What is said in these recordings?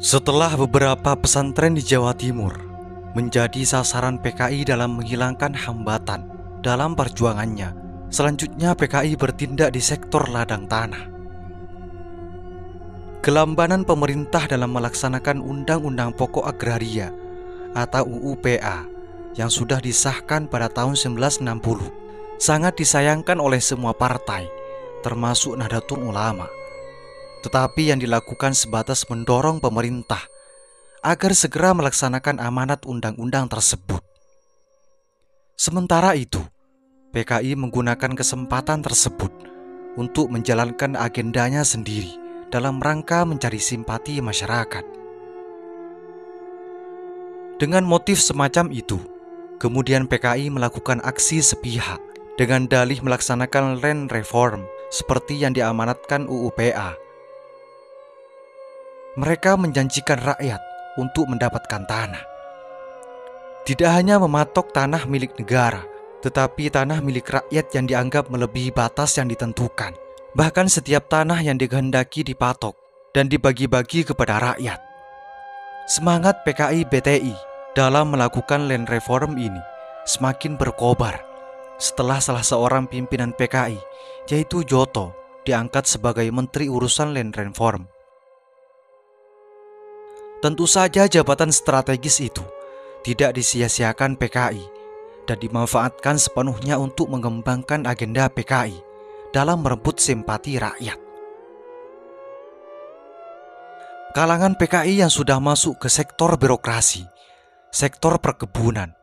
Setelah beberapa pesantren di Jawa Timur menjadi sasaran PKI dalam menghilangkan hambatan dalam perjuangannya, selanjutnya PKI bertindak di sektor ladang tanah. Kelambanan pemerintah dalam melaksanakan Undang-Undang Pokok Agraria atau UU-PA yang sudah disahkan pada tahun 1960 sangat disayangkan oleh semua partai, termasuk Nahdlatul Ulama. Tetapi yang dilakukan sebatas mendorong pemerintah agar segera melaksanakan amanat undang-undang tersebut. Sementara itu, PKI menggunakan kesempatan tersebut untuk menjalankan agendanya sendiri dalam rangka mencari simpati masyarakat. Dengan motif semacam itu, kemudian PKI melakukan aksi sepihak dengan dalih melaksanakan land reform seperti yang diamanatkan UU-PA. Mereka menjanjikan rakyat untuk mendapatkan tanah. Tidak hanya mematok tanah milik negara, tetapi tanah milik rakyat yang dianggap melebihi batas yang ditentukan. Bahkan setiap tanah yang dikehendaki dipatok dan dibagi-bagi kepada rakyat. Semangat PKI BTI dalam melakukan land reform ini semakin berkobar setelah salah seorang pimpinan PKI, yaitu Joto, diangkat sebagai Menteri Urusan Land Reform. Tentu saja jabatan strategis itu tidak disia-siakan PKI dan dimanfaatkan sepenuhnya untuk mengembangkan agenda PKI dalam merebut simpati rakyat. Kalangan PKI yang sudah masuk ke sektor birokrasi, sektor perkebunan,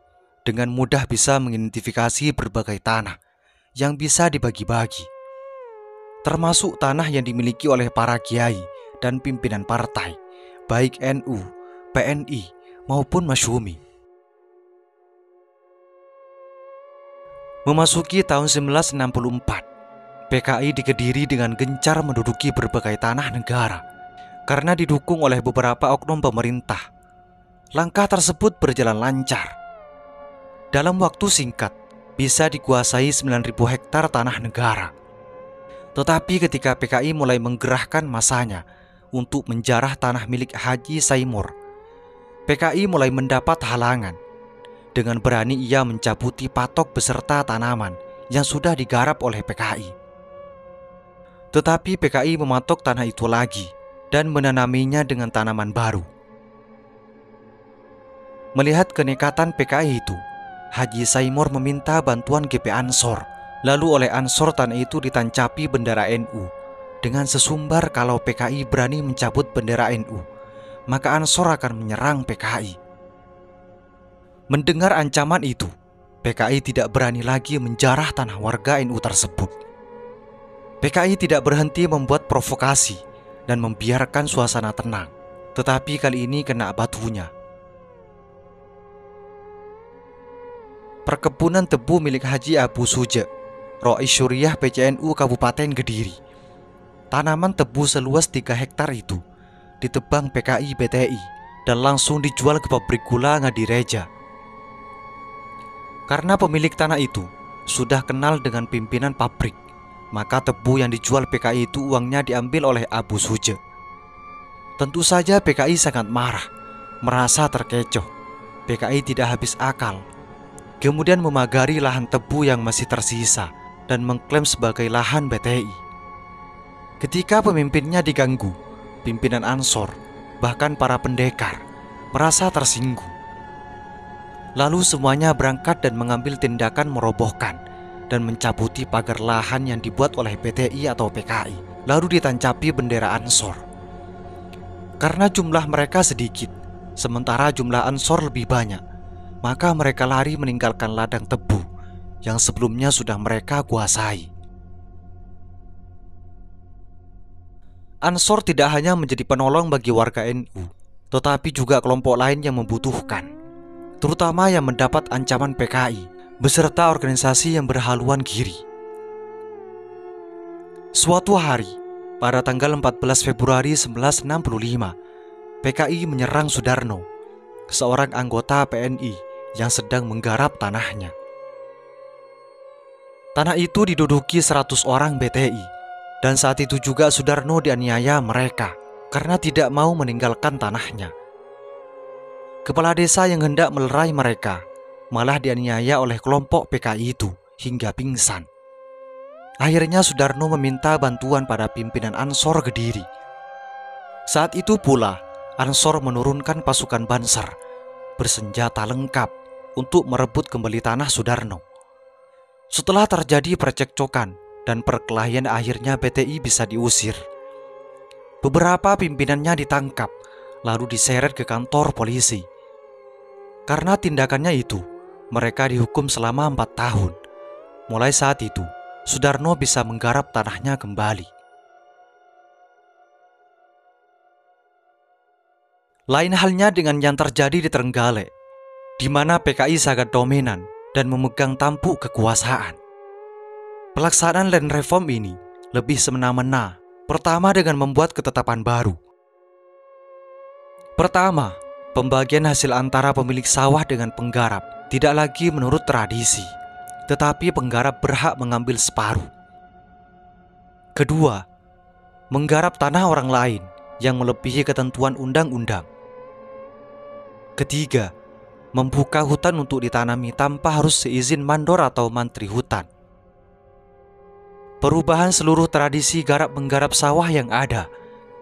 dengan mudah bisa mengidentifikasi berbagai tanah yang bisa dibagi-bagi, termasuk tanah yang dimiliki oleh para kiai dan pimpinan partai, baik NU, PNI, maupun Masyumi. Memasuki tahun 1964, PKI di Kediri dengan gencar menduduki berbagai tanah negara karena didukung oleh beberapa oknum pemerintah. Langkah tersebut berjalan lancar. Dalam waktu singkat, bisa dikuasai 9.000 hektar tanah negara. Tetapi ketika PKI mulai menggerahkan masanya untuk menjarah tanah milik Haji Saimur, PKI mulai mendapat halangan. Dengan berani ia mencabuti patok beserta tanaman yang sudah digarap oleh PKI. Tetapi PKI mematok tanah itu lagi dan menanaminya dengan tanaman baru. Melihat kenekatan PKI itu, Haji Saimur meminta bantuan GP Ansor. Lalu oleh Ansor tanah itu ditancapi bendera NU dengan sesumbar kalau PKI berani mencabut bendera NU, maka Ansor akan menyerang PKI. Mendengar ancaman itu, PKI tidak berani lagi menjarah tanah warga NU tersebut. PKI tidak berhenti membuat provokasi dan membiarkan suasana tenang, tetapi kali ini kena batunya. Perkebunan tebu milik Haji Abu Suja, Rois Syuriah PCNU Kabupaten Kediri. Tanaman tebu seluas 3 hektar itu ditebang PKI BTI dan langsung dijual ke pabrik gula Ngadireja. Karena pemilik tanah itu sudah kenal dengan pimpinan pabrik, maka tebu yang dijual PKI itu uangnya diambil oleh Abu Suja. Tentu saja PKI sangat marah, merasa terkecoh. PKI tidak habis akal, kemudian memagari lahan tebu yang masih tersisa dan mengklaim sebagai lahan BTI. Ketika pemimpinnya diganggu, pimpinan Ansor, bahkan para pendekar, merasa tersinggung. Lalu semuanya berangkat dan mengambil tindakan merobohkan dan mencabuti pagar lahan yang dibuat oleh BTI atau PKI, lalu ditancapi bendera Ansor. Karena jumlah mereka sedikit, sementara jumlah Ansor lebih banyak, maka mereka lari meninggalkan ladang tebu yang sebelumnya sudah mereka kuasai. Ansor tidak hanya menjadi penolong bagi warga NU, tetapi juga kelompok lain yang membutuhkan, terutama yang mendapat ancaman PKI beserta organisasi yang berhaluan kiri. Suatu hari, pada tanggal 14 Februari 1965, PKI menyerang Sudarno, seorang anggota PNI yang sedang menggarap tanahnya. Tanah itu diduduki 100 orang BTI, dan saat itu juga Sudarno dianiaya mereka karena tidak mau meninggalkan tanahnya. Kepala desa yang hendak melerai mereka malah dianiaya oleh kelompok PKI itu hingga pingsan. Akhirnya Sudarno meminta bantuan pada pimpinan Ansor Kediri. Saat itu pula Ansor menurunkan pasukan Banser bersenjata lengkap untuk merebut kembali tanah Sudarno. Setelah terjadi percekcokan dan perkelahian, akhirnya PTI bisa diusir. Beberapa pimpinannya ditangkap lalu diseret ke kantor polisi. Karena tindakannya itu, mereka dihukum selama 4 tahun. Mulai saat itu, Sudarno bisa menggarap tanahnya kembali. Lain halnya dengan yang terjadi di Trenggalek, di mana PKI sangat dominan dan memegang tampuk kekuasaan. Pelaksanaan land reform ini lebih semena-mena. Pertama, dengan membuat ketetapan baru. Pertama, pembagian hasil antara pemilik sawah dengan penggarap tidak lagi menurut tradisi, tetapi penggarap berhak mengambil separuh. Kedua, menggarap tanah orang lain yang melebihi ketentuan undang-undang. Ketiga, membuka hutan untuk ditanami tanpa harus seizin mandor atau mantri hutan. Perubahan seluruh tradisi garap menggarap sawah yang ada,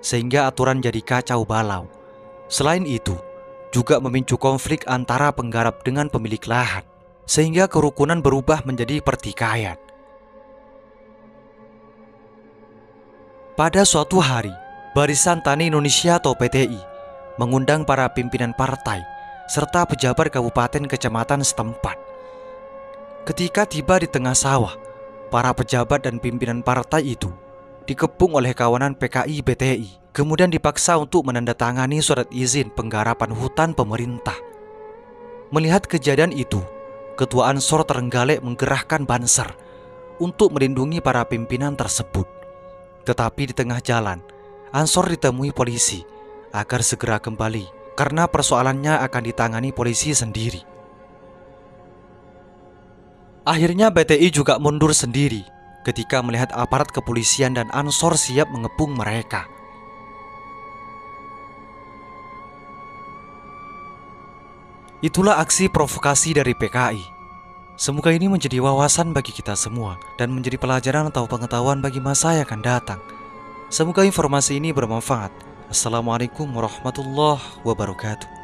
sehingga aturan jadi kacau balau. Selain itu, juga memicu konflik antara penggarap dengan pemilik lahan, sehingga kerukunan berubah menjadi pertikaian. Pada suatu hari, Barisan Tani Indonesia atau PTI mengundang para pimpinan partai serta pejabat kabupaten kecamatan setempat. Ketika tiba di tengah sawah, para pejabat dan pimpinan partai itu dikepung oleh kawanan PKI BTI, kemudian dipaksa untuk menandatangani surat izin penggarapan hutan pemerintah. Melihat kejadian itu, Ketua Ansor Trenggalek menggerahkan Banser untuk melindungi para pimpinan tersebut. Tetapi di tengah jalan, Ansor ditemui polisi agar segera kembali karena persoalannya akan ditangani polisi sendiri. Akhirnya BTI juga mundur sendiri ketika melihat aparat kepolisian dan Ansor siap mengepung mereka. Itulah aksi provokasi dari PKI. Semoga ini menjadi wawasan bagi kita semua dan menjadi pelajaran atau pengetahuan bagi masa yang akan datang. Semoga informasi ini bermanfaat. Assalamualaikum warahmatullahi wabarakatuh.